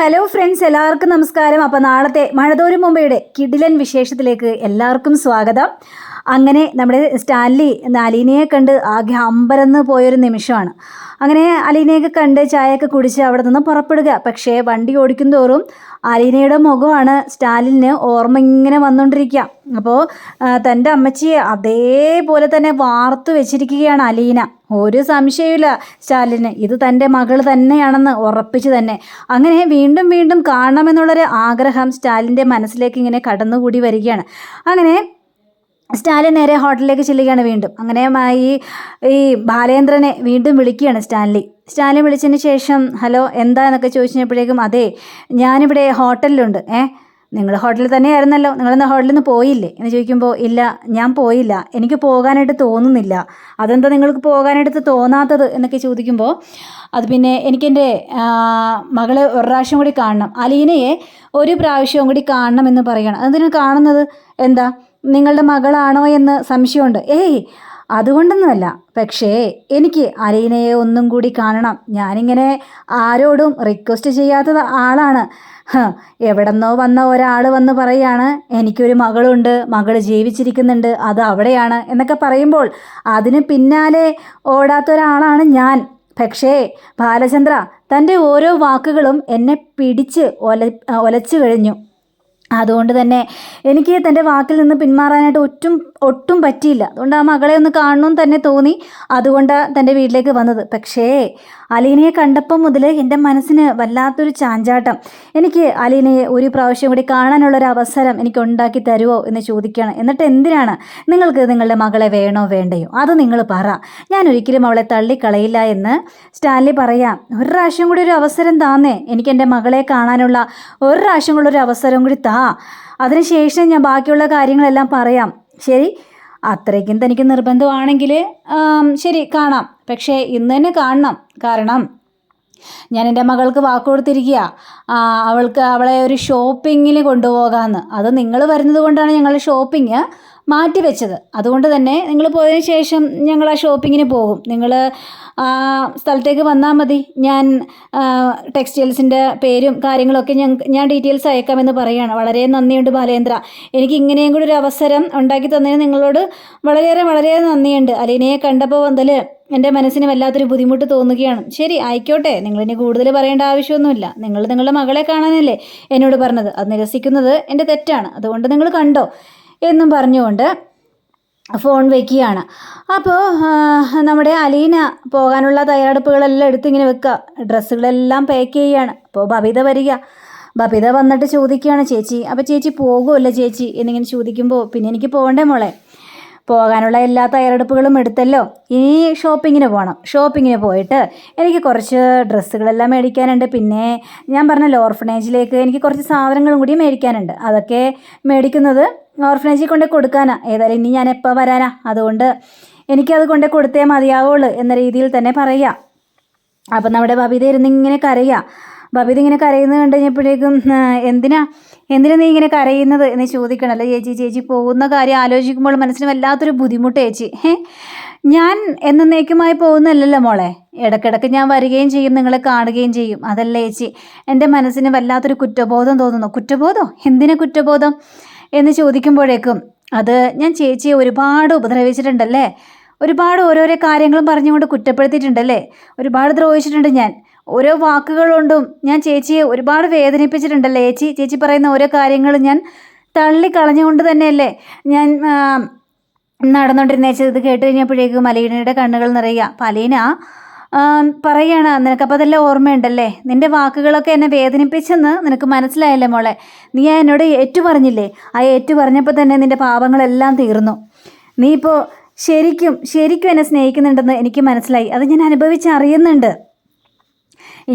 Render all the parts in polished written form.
Hello friends, എല്ലാവർക്കും നമസ്കാരം. അപ്പോൾ നാളത്തെ മഴതോരും മുമ്പയുടെ കിടിലൻ വിശേഷത്തിലേക്ക് എല്ലാവർക്കും സ്വാഗതം. അങ്ങനെ നമ്മുടെ സ്റ്റാൻലി അലീനയെ കണ്ട് ആകെ അമ്പരന്ന് പോയൊരു നിമിഷമാണ്. അങ്ങനെ അലീനയൊക്കെ കണ്ട് ചായയൊക്കെ കുടിച്ച് അവിടെ നിന്ന് പുറപ്പെടുക. പക്ഷേ വണ്ടി ഓടിക്കും തോറും അലീനയുടെ മുഖമാണ് സ്റ്റാലിന് ഓർമ്മ ഇങ്ങനെ വന്നുകൊണ്ടിരിക്കുക. അപ്പോൾ തൻ്റെ അമ്മച്ചിയെ അതേപോലെ തന്നെ വാർത്തു വെച്ചിരിക്കുകയാണ് അലീന. ഒരു സംശയമില്ല സ്റ്റാലിന്, ഇത് തൻ്റെ മകൾ തന്നെയാണെന്ന് ഉറപ്പിച്ച് തന്നെ. അങ്ങനെ വീണ്ടും വീണ്ടും കാണണമെന്നുള്ളൊരു ആഗ്രഹം സ്റ്റാലിൻ്റെ മനസ്സിലേക്ക് ഇങ്ങനെ കടന്നുകൂടി വരികയാണ്. അങ്ങനെ സ്റ്റാലിൻ നേരെ ഹോട്ടലിലേക്ക് ചെല്ലുകയാണ് വീണ്ടും. അങ്ങനെ ഈ ബാലേന്ദ്രനെ വീണ്ടും വിളിക്കുകയാണ് സ്റ്റാലിൻ വിളിച്ചതിന് ശേഷം ഹലോ എന്താ എന്നൊക്കെ ചോദിച്ചപ്പോഴേക്കും അതെ ഞാനിവിടെ ഹോട്ടലിലുണ്ട്. നിങ്ങൾ ഹോട്ടലിൽ തന്നെയായിരുന്നല്ലോ, നിങ്ങളെന്താ ഹോട്ടലിൽ നിന്ന് പോയില്ലേ എന്ന് ചോദിക്കുമ്പോൾ ഇല്ല ഞാൻ പോയില്ല, എനിക്ക് പോകാനായിട്ട് തോന്നുന്നില്ല. അതെന്താ നിങ്ങൾക്ക് പോകാനായിട്ട് തോന്നാത്തത് എന്നൊക്കെ ചോദിക്കുമ്പോൾ അത് പിന്നെ എനിക്കെൻ്റെ മകളെ ഒരു പ്രാവശ്യം കൂടി കാണണം, അലീനയെ ഒരു പ്രാവശ്യവും കൂടി കാണണം എന്ന് പറയുകയാണ്. അതെന്തിനാ കാണുന്നത്, എന്താ നിങ്ങളുടെ മകളാണോ എന്ന് സംശയമുണ്ട്? അതുകൊണ്ടൊന്നുമല്ല, പക്ഷേ എനിക്ക് അലീനയെ ഒന്നും കൂടി കാണണം. ഞാനിങ്ങനെ ആരോടും റിക്വസ്റ്റ് ചെയ്യാത്ത ആളാണ്. എവിടെന്നോ വന്ന ഒരാൾ വന്ന് പറയാണ് എനിക്കൊരു മകളുണ്ട്, മകൾ ജീവിച്ചിരിക്കുന്നുണ്ട്, അത് അവിടെയാണ് എന്നൊക്കെ പറയുമ്പോൾ അതിന് പിന്നാലെ ഓടാത്ത ഒരാളാണ് ഞാൻ. പക്ഷേ ബാലചന്ദ്ര, തൻ്റെ ഓരോ വാക്കുകളും എന്നെ പിടിച്ച് ഒലച്ചു കഴിഞ്ഞു. അതുകൊണ്ട് തന്നെ എനിക്ക് തൻ്റെ വാക്കിൽ നിന്ന് പിന്മാറാനായിട്ട് ഒട്ടും പറ്റിയില്ല. അതുകൊണ്ട് ആ മകളെ ഒന്ന് കാണണമെന്ന് തന്നെ തോന്നി, അതുകൊണ്ട് തൻ്റെ വീട്ടിലേക്ക് വന്നത്. പക്ഷേ അലീനയെ കണ്ടപ്പം മുതൽ എൻ്റെ മനസ്സിന് വല്ലാത്തൊരു ചാഞ്ചാട്ടം. എനിക്ക് അലീനയെ ഒരു പ്രാവശ്യം കൂടി കാണാനുള്ളൊരു അവസരം എനിക്ക് ഉണ്ടാക്കി തരുമോ എന്ന് ചോദിക്കുകയാണ്. എന്നിട്ട് എന്തിനാണ് നിങ്ങൾക്ക് നിങ്ങളുടെ മകളെ വേണോ വേണ്ടയോ അത് നിങ്ങൾ പറ, ഞാൻ ഒരിക്കലും അവളെ തള്ളിക്കളയില്ല എന്ന് സ്റ്റാൻലി പറയാം. ഒരു പ്രാവശ്യം കൂടി ഒരു അവസരം താന്നേ, എനിക്ക് എൻ്റെ മകളെ കാണാനുള്ള ഒരു പ്രാവശ്യം കൂടി ഒരു അവസരം കൂടി താ, അതിനുശേഷം ഞാൻ ബാക്കിയുള്ള കാര്യങ്ങളെല്ലാം പറയാം. ശരി, അത്രയ്ക്കും തനിക്ക് നിർബന്ധമാണെങ്കിൽ ശരി കാണാം, പക്ഷേ ഇന്ന് തന്നെ കാണണം. കാരണം ഞാൻ എൻ്റെ മകൾക്ക് വാക്ക് കൊടുത്തിരിക്കുക, അവളെ ഒരു ഷോപ്പിങ്ങിന് കൊണ്ടുപോകാമെന്ന്. അത് നിങ്ങൾ വരുന്നത് കൊണ്ടാണ് ഞങ്ങൾ ഷോപ്പിംഗ് മാറ്റിവെച്ചത്. അതുകൊണ്ട് തന്നെ നിങ്ങൾ പോയതിന് ശേഷം ഞങ്ങൾ ആ ഷോപ്പിങ്ങിന് പോകും. നിങ്ങൾ സ്ഥലത്തേക്ക് വന്നാൽ മതി. ഞാൻ ടെക്സ്റ്റൈൽസിൻ്റെ പേരും കാര്യങ്ങളൊക്കെ ഞാൻ ഡീറ്റെയിൽസ് അയക്കാമെന്ന് പറയുകയാണ്. വളരെ നന്ദിയുണ്ട് ബാലേന്ദ്ര, എനിക്ക് ഇങ്ങനെയും കൂടി ഒരു അവസരം ഉണ്ടാക്കി തന്നതിന് നിങ്ങളോട് വളരെ നന്ദിയുണ്ട്. അലീനയെ കണ്ടപ്പോൾ മുതൽ എൻ്റെ മനസ്സിന് വല്ലാത്തൊരു ബുദ്ധിമുട്ട് തോന്നുകയാണ്. ശരി ആയിക്കോട്ടെ, നിങ്ങളിനി കൂടുതൽ പറയേണ്ട ആവശ്യമൊന്നുമില്ല. നിങ്ങൾ നിങ്ങളുടെ മകളെ കാണാനല്ലേ എന്നോട് പറഞ്ഞത്, അത് നിരസിക്കുന്നത് എൻ്റെ തെറ്റാണ്. അതുകൊണ്ട് നിങ്ങൾ കണ്ടോ എന്നും പറഞ്ഞുകൊണ്ട് ഫോൺ വയ്ക്കുകയാണ്. അപ്പോൾ നമ്മുടെ അലീന പോകാനുള്ള തയ്യാറെടുപ്പുകളെല്ലാം എടുത്തിങ്ങനെ വെക്കുക, ഡ്രസ്സുകളെല്ലാം പാക്ക് ചെയ്യുകയാണ്. അപ്പോൾ ബബിത വന്നിട്ട് ചോദിക്കുകയാണ് ചേച്ചി, അപ്പോൾ ചേച്ചി പോകുമല്ലോ ചേച്ചി എന്നിങ്ങനെ ചോദിക്കുമ്പോൾ പിന്നെ എനിക്ക് പോകണ്ടേ മോളെ, പോകാനുള്ള എല്ലാ തയ്യാറെടുപ്പുകളും എടുത്തല്ലോ, ഇനി ഷോപ്പിങ്ങിന് പോകണം. ഷോപ്പിങ്ങിന് പോയിട്ട് എനിക്ക് കുറച്ച് ഡ്രസ്സുകളെല്ലാം മേടിക്കാനുണ്ട്. പിന്നെ ഞാൻ പറഞ്ഞല്ലോ ഓർഫനേജിലേക്ക് എനിക്ക് കുറച്ച് സാധനങ്ങളും കൂടി മേടിക്കാനുണ്ട്. അതൊക്കെ മേടിക്കുന്നത് ഓർഫനേജിൽ കൊണ്ടേ കൊടുക്കാനാണ്. ഏതായാലും ഇനി ഞാൻ എപ്പോൾ വരാനാ, അതുകൊണ്ട് എനിക്കത് കൊണ്ടേ കൊടുത്തേ മതിയാവുള്ളൂ എന്ന രീതിയിൽ തന്നെ പറയുക. അപ്പം നമ്മുടെ ബബിത ഇരുന്നിങ്ങനെ കരയുക. ബബിത ഇങ്ങനെ കരയുന്നത് കണ്ടു കഴിഞ്ഞപ്പോഴേക്കും എന്തിനാ നീ ഇങ്ങനെ കരയുന്നത് എന്ന് ചോദിക്കണമല്ലോ ചേച്ചി പോകുന്ന കാര്യം ആലോചിക്കുമ്പോൾ മനസ്സിന് വല്ലാത്തൊരു ബുദ്ധിമുട്ട് ചേച്ചി. ഞാൻ എന്നേക്കുമായി പോകുന്നതല്ലല്ലോ മോളെ, ഇടയ്ക്കിടയ്ക്ക് ഞാൻ വരികയും ചെയ്യും, നിങ്ങളെ കാണുകയും ചെയ്യും, അതല്ലേ ചേച്ചി. എൻ്റെ മനസ്സിന് വല്ലാത്തൊരു കുറ്റബോധം തോന്നുന്നു. കുറ്റബോധം? എന്തിനാ കുറ്റബോധം എന്ന് ചോദിക്കുമ്പോഴേക്കും അത് ഞാൻ ചേച്ചിയെ ഒരുപാട് ഉപദ്രവിച്ചിട്ടുണ്ടല്ലേ, ഒരുപാട് ഓരോരോ കാര്യങ്ങളും പറഞ്ഞുകൊണ്ട് കുറ്റപ്പെടുത്തിയിട്ടുണ്ടല്ലേ, ഒരുപാട് ദ്രോഹിച്ചിട്ടുണ്ട് ഞാൻ, ഓരോ വാക്കുകളുകൊണ്ടും ഞാൻ ചേച്ചിയെ ഒരുപാട് വേദനിപ്പിച്ചിട്ടുണ്ടല്ലേ ചേച്ചി പറയുന്ന ഓരോ കാര്യങ്ങളും ഞാൻ തള്ളിക്കളഞ്ഞുകൊണ്ട് തന്നെയല്ലേ ഞാൻ നടന്നുകൊണ്ടിരുന്നേച്ചത്. ഇത് കേട്ട് കഴിഞ്ഞപ്പോഴേക്കും അലീനയുടെ കണ്ണുകൾ നിറയുക. അപ്പം അലീന പറയുകയാണ്, നിനക്കപ്പോൾ അതെല്ലാം ഓർമ്മയുണ്ടല്ലേ, നിൻ്റെ വാക്കുകളൊക്കെ എന്നെ വേദനിപ്പിച്ചെന്ന് നിനക്ക് മനസ്സിലായല്ലേ മോളെ, നീ എന്നോട് ഏറ്റു പറഞ്ഞില്ലേ, ആ ഏറ്റു പറഞ്ഞപ്പോൾ തന്നെ നിൻ്റെ പാപങ്ങളെല്ലാം തീർന്നു. നീ ഇപ്പോൾ ശരിക്കും എന്നെ സ്നേഹിക്കുന്നുണ്ടെന്ന് എനിക്ക് മനസ്സിലായി, അത് ഞാൻ അനുഭവിച്ചറിയുന്നുണ്ട്,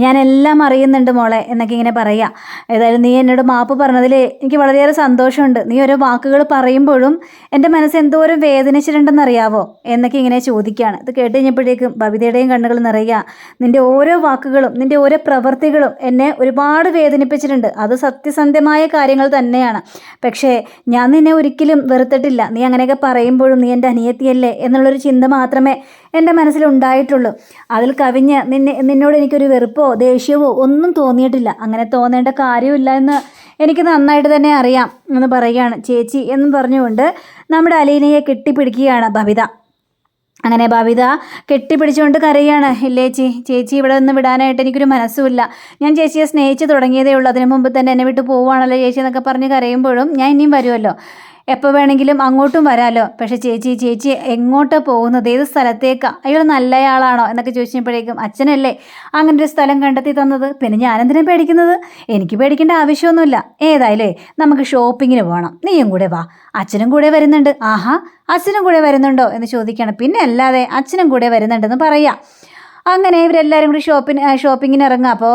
ഞാനെല്ലാം അറിയുന്നുണ്ട് മോളെ എന്നൊക്കെ ഇങ്ങനെ പറയുക. ഏതായാലും നീ എന്നോട് മാപ്പ് പറഞ്ഞതിൽ എനിക്ക് വളരെയേറെ സന്തോഷമുണ്ട്. നീ ഓരോ വാക്കുകൾ പറയുമ്പോഴും എൻ്റെ മനസ്സ് എന്തോരം വേദനിച്ചിട്ടുണ്ടെന്നറിയാവോ എന്നൊക്കെ ഇങ്ങനെ ചോദിക്കുകയാണ്. ഇത് കേട്ട് കഴിഞ്ഞപ്പോഴേക്കും ബബിതയുടെയും കണ്ണുകൾ നിറയുക. നിൻ്റെ ഓരോ വാക്കുകളും നിൻ്റെ ഓരോ പ്രവൃത്തികളും എന്നെ ഒരുപാട് വേദനിപ്പിച്ചിട്ടുണ്ട്, അത് സത്യസന്ധമായ കാര്യങ്ങൾ തന്നെയാണ്. പക്ഷേ ഞാൻ നിന്നെ ഒരിക്കലും വെറുത്തിട്ടില്ല. നീ അങ്ങനെയൊക്കെ പറയുമ്പോഴും നീ എൻ്റെ അനിയത്തിയല്ലേ എന്നുള്ളൊരു ചിന്ത മാത്രമേ എൻ്റെ മനസ്സിലുണ്ടായിട്ടുള്ളൂ. അതിൽ കവിഞ്ഞ് നിന്നോട് എനിക്കൊരു വെറുപ്പോ ദേഷ്യമോ ഒന്നും തോന്നിയിട്ടില്ല. അങ്ങനെ തോന്നേണ്ട കാര്യമില്ല എന്ന് എനിക്ക് നന്നായിട്ട് തന്നെ അറിയാം എന്ന് പറയുകയാണ് ചേച്ചി എന്നും പറഞ്ഞുകൊണ്ട് നമ്മുടെ അലീനയെ കെട്ടിപ്പിടിക്കുകയാണ് ബബിത. അങ്ങനെ ബബിത കെട്ടിപ്പിടിച്ചുകൊണ്ട് കരയാണ്. ഇല്ലേ ചേച്ചി ഇവിടെ നിന്ന് വിടാനായിട്ട് എനിക്കൊരു മനസ്സുമില്ല. ഞാൻ ചേച്ചിയെ സ്നേഹിച്ച് തുടങ്ങിയതേ ഉള്ളൂ. അതിനു മുമ്പ് തന്നെ എന്നെ വിട്ട് പോവുകയാണല്ലോ ചേച്ചി എന്നൊക്കെ പറഞ്ഞ് കരയുമ്പോഴും ഞാൻ ഇനിയും വരുമല്ലോ, എപ്പോൾ വേണമെങ്കിലും അങ്ങോട്ടും വരാമല്ലോ. പക്ഷേ ചേച്ചി എങ്ങോട്ടാണ് പോകുന്നത്, ഏത് സ്ഥലത്തേക്കാണ്, അയാൾ നല്ലയാളാണോ എന്നൊക്കെ ചോദിച്ചപ്പോഴേക്കും അച്ഛനല്ലേ അങ്ങനെ ഒരു സ്ഥലം കണ്ടെത്തി തന്നത്, പിന്നെ ഞാനെന്തിനാ പേടിക്കുന്നത്, എനിക്ക് പേടിക്കേണ്ട ആവശ്യമൊന്നുമില്ല. ഏതായാലും നമുക്ക് ഷോപ്പിങ്ങിന് പോകണം, നീയും കൂടെ വാ, അച്ഛനും കൂടെ വരുന്നുണ്ട്. ആഹാ, അച്ഛനും കൂടെ വരുന്നുണ്ടോ എന്ന് ചോദിക്കണം. പിന്നെ അല്ലാതെ അച്ഛനും കൂടെ വരുന്നുണ്ടെന്ന് പറയാം. അങ്ങനെ ഇവരെല്ലാവരും കൂടി ഷോപ്പിങ്ങിന് ഇറങ്ങുക. അപ്പോൾ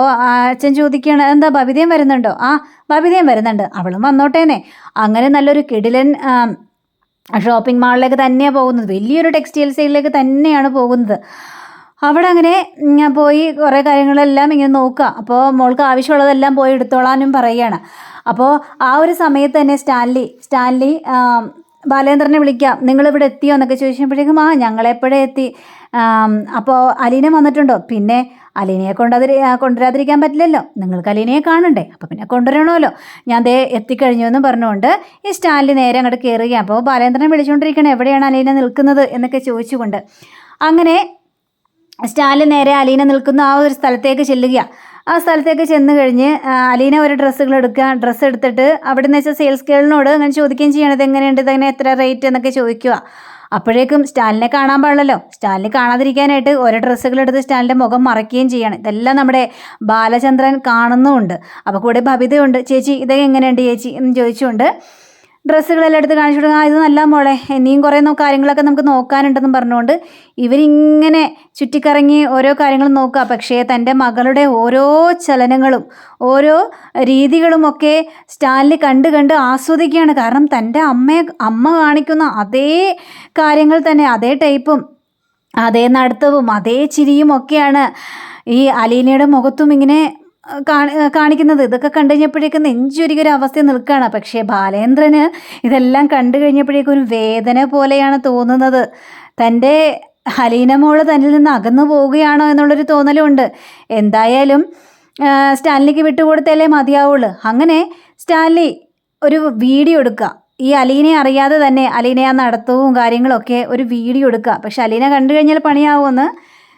അച്ഛൻ ചോദിക്കുകയാണ്, എന്താ ബബിതയും വരുന്നുണ്ടോ? ആ, ബബിതയും വരുന്നുണ്ട്, അവളും വന്നോട്ടേനെ. അങ്ങനെ നല്ലൊരു കിടിലൻ ഷോപ്പിംഗ് മാളിലേക്ക് തന്നെയാണ് പോകുന്നത്. വലിയൊരു ടെക്സ്റ്റൈൽ സെയിലിലേക്ക് തന്നെയാണ് പോകുന്നത്. അവിടെ അങ്ങനെ പോയി കുറേ കാര്യങ്ങളെല്ലാം ഇങ്ങനെ നോക്കുക. അപ്പോൾ മോൾക്ക് ആവശ്യമുള്ളതെല്ലാം പോയി എടുത്തോളാനും പറയുകയാണ്. അപ്പോൾ ആ ഒരു സമയത്ത് തന്നെ സ്റ്റാൻലി ബാലേന്ദ്രനെ വിളിക്കാം, നിങ്ങളിവിടെ എത്തിയോ എന്നൊക്കെ ചോദിച്ചപ്പോഴേക്കും ഞങ്ങളെപ്പോഴേ എത്തി. അപ്പോൾ അലീന വന്നിട്ടുണ്ടോ? പിന്നെ അലീനയെ കൊണ്ടുവരാതിരിക്കാൻ പറ്റില്ലല്ലോ, നിങ്ങൾക്ക് അലീനയെ കാണണ്ടേ, അപ്പോൾ പിന്നെ കൊണ്ടുവരണമല്ലോ, ഞാൻ ദേ എത്തിക്കഴിഞ്ഞു എന്ന് പറഞ്ഞുകൊണ്ട് ഈ സ്റ്റാൻലി നേരെ അങ്ങോട്ട് കയറുക. അപ്പോൾ ബാലേന്ദ്രനെ വിളിച്ചുകൊണ്ടിരിക്കണം, എവിടെയാണ് അലീന നിൽക്കുന്നത് എന്നൊക്കെ ചോദിച്ചുകൊണ്ട്. അങ്ങനെ സ്റ്റാൻലി നേരെ അലീന നിൽക്കുന്ന ആ ഒരു സ്ഥലത്തേക്ക് ചെല്ലുക. ആ സ്ഥലത്തേക്ക് ചെന്ന് കഴിഞ്ഞ് അലീന ഒരു ഡ്രസ്സ് എടുത്തിട്ട് അവിടെ നിന്ന് വെച്ചാൽ സെയിൽസ് ഗേളിനോട് അങ്ങനെ ചോദിക്കുകയും ചെയ്യണം, ഇതെങ്ങനെയുണ്ട്, ഇതങ്ങനെ എത്ര റേറ്റ് എന്നൊക്കെ ചോദിക്കുക. അപ്പോഴേക്കും സ്റ്റാലിനെ കാണാൻ പാടില്ലല്ലോ, സ്റ്റാലിനെ കാണാതിരിക്കാനായിട്ട് ഓരോ ഡ്രസ്സുകളെടുത്ത് സ്റ്റാലിൻ്റെ മുഖം മറയ്ക്കുകയും ചെയ്യണം. ഇതെല്ലാം നമ്മുടെ ബാലചന്ദ്രൻ കാണുന്നുമുണ്ട്. അപ്പോൾ കൂടെ ബബിതയുണ്ട്. ചേച്ചി ഇതൊക്കെ എങ്ങനെയുണ്ട് ചേച്ചി എന്ന് ചോദിച്ചുകൊണ്ട് ഡ്രസ്സുകളെല്ലാം എടുത്ത് കാണിച്ചു കൊടുക്കുക. ഇത് നല്ല മോളെ, ഇനിയും കുറേ കാര്യങ്ങളൊക്കെ നമുക്ക് നോക്കാനുണ്ടെന്നും പറഞ്ഞുകൊണ്ട് ഇവരിങ്ങനെ ചുറ്റിക്കറങ്ങി ഓരോ കാര്യങ്ങളും നോക്കുക. പക്ഷേ തൻ്റെ മകളുടെ ഓരോ ചലനങ്ങളും ഓരോ രീതികളുമൊക്കെ സ്റ്റാൻലി കണ്ട് ആസ്വദിക്കുകയാണ്. കാരണം തൻ്റെ അമ്മ കാണിക്കുന്ന അതേ കാര്യങ്ങൾ തന്നെ, അതേ ടൈപ്പും അതേ നടത്തവും അതേ ചിരിയും ഒക്കെയാണ് ഈ അലീനയുടെ മുഖത്തും ഇങ്ങനെ കാണിക്കുന്നത്. ഇതൊക്കെ കണ്ടു കഴിഞ്ഞപ്പോഴേക്കും നെഞ്ചുരുകിയൊരു അവസ്ഥ നിൽക്കുകയാണ്. പക്ഷേ ബാലേന്ദ്രന് ഇതെല്ലാം കണ്ടു കഴിഞ്ഞപ്പോഴേക്കും ഒരു വേദന പോലെയാണ് തോന്നുന്നത്. തൻ്റെ അലീന മോള് തന്നിൽ നിന്ന് അകന്നു പോവുകയാണോ എന്നുള്ളൊരു തോന്നലുണ്ട്. എന്തായാലും സ്റ്റാൻലിക്ക് വിട്ടുകൊടുത്തല്ലേ മതിയാവുള്ളൂ. അങ്ങനെ സ്റ്റാൻലി ഒരു വീഡിയോ എടുക്കുക. ഈ അലീനയെ അറിയാതെ തന്നെ അലീന ആ നടത്തവും കാര്യങ്ങളൊക്കെ ഒരു വീഡിയോ എടുക്കുക. പക്ഷെ അലീന കണ്ടു കഴിഞ്ഞാൽ പണിയാവുമെന്ന്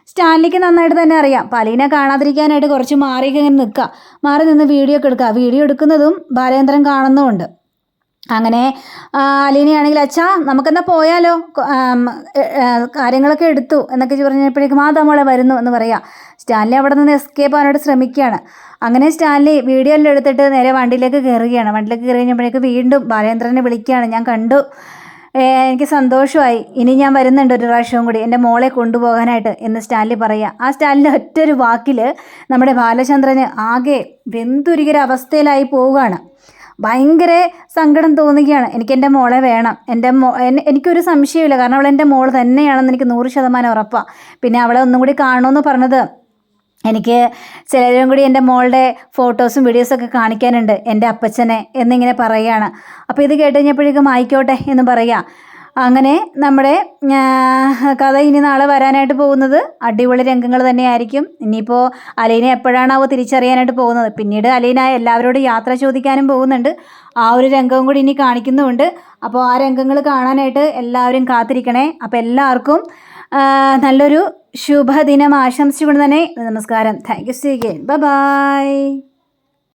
സ്റ്റാൻലിക്ക് നന്നായിട്ട് തന്നെ അറിയാം. അപ്പോൾ അലീന കാണാതിരിക്കാനായിട്ട് കുറച്ച് മാറിയൊക്കെ ഇങ്ങനെ നിൽക്കുക, മാറി നിന്ന് വീഡിയോ ഒക്കെ എടുക്കുക. വീഡിയോ എടുക്കുന്നതും ബാലേന്ദ്രൻ കാണുന്നുമുണ്ട്. അങ്ങനെ അലീനയാണെങ്കിൽ അച്ഛാ നമുക്കെന്നാൽ പോയാലോ, കാര്യങ്ങളൊക്കെ എടുത്തു എന്നൊക്കെ പറഞ്ഞപ്പോഴേക്കും മോളെ വരുന്നു എന്ന് പറയാം. സ്റ്റാൻലി അവിടെ നിന്ന് എസ്കേപ്പ് ആവാനായിട്ട് ശ്രമിക്കുകയാണ്. അങ്ങനെ സ്റ്റാൻലി വീഡിയോ എല്ലാം എടുത്തിട്ട് നേരെ വണ്ടിയിലേക്ക് കയറുകയാണ്. വണ്ടിയിലേക്ക് കയറി കഴിഞ്ഞപ്പോഴേക്കും വീണ്ടും ബാലേന്ദ്രനെ വിളിക്കുകയാണ്, ഞാൻ കണ്ടു, എനിക്ക് സന്തോഷമായി, ഇനി ഞാൻ വരുന്നുണ്ട് ഒരു പ്രാവശ്യവും കൂടി എൻ്റെ മോളെ കൊണ്ടുപോകാനായിട്ട് എന്ന് സ്റ്റാൻലി പറയുക. ആ സ്റ്റാൻലിൻ്റെ ഒറ്റൊരു വാക്കിൽ നമ്മുടെ ബാലചന്ദ്രന് ആകെ വെന്തുരുകിയ അവസ്ഥയിലായി പോവുകയാണ്. ഭയങ്കര സങ്കടം തോന്നുകയാണ്. എനിക്കെൻ്റെ മോളെ വേണം, എനിക്കൊരു സംശയമില്ല, കാരണം അവൾ എൻ്റെ മോൾ തന്നെയാണെന്ന് എനിക്ക് 100% ഉറപ്പാണ്. പിന്നെ അവളെ ഒന്നും കൂടി കാണണമെന്ന് പറഞ്ഞത് എനിക്ക് ചിലരും കൂടി എൻ്റെ മോളുടെ ഫോട്ടോസും വീഡിയോസൊക്കെ കാണിക്കാനുണ്ട് എൻ്റെ അപ്പച്ചനെ എന്നിങ്ങനെ പറയുകയാണ്. അപ്പോൾ ഇത് കേട്ട് കഴിഞ്ഞപ്പോഴേക്കും ആയിക്കോട്ടെ എന്ന് പറയുക. അങ്ങനെ നമ്മുടെ കഥ ഇനി നാളെ വരാനായിട്ട് പോകുന്നത് അടിപൊളി രംഗങ്ങൾ തന്നെയായിരിക്കും. ഇനിയിപ്പോൾ അലീന എപ്പോഴാണാവോ തിരിച്ചറിയാനായിട്ട് പോകുന്നത്. പിന്നീട് അലീന എല്ലാവരോടും യാത്ര ചോദിക്കാനും പോകുന്നുണ്ട്. ആ ഒരു രംഗവും കൂടി ഇനി കാണിക്കുന്നുമുണ്ട്. അപ്പോൾ ആ രംഗങ്ങൾ കാണാനായിട്ട് എല്ലാവരും കാത്തിരിക്കണേ. അപ്പോൾ എല്ലാവർക്കും നല്ലൊരു ശുഭദിനം ആശംസിച്ചുകൊണ്ട് തന്നെ നമസ്കാരം. Thank you. See again. By.